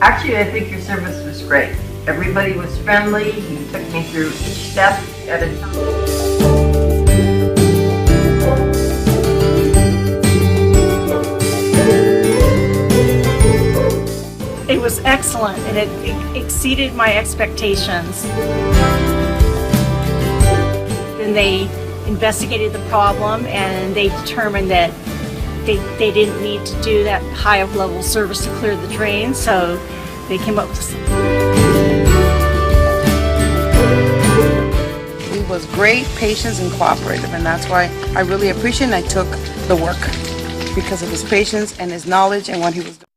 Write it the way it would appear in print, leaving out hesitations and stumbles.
Actually, I think your service was great. Everybody was friendly. You took me through each step at a time. It was excellent, and it exceeded my expectations. Then they investigated the problem, and they determined that they didn't need to do that high of level service to clear the drain, so they came up with He was great, patient, and cooperative, and that's why I really appreciate and I took the work because of his patience and his knowledge and what he was doing.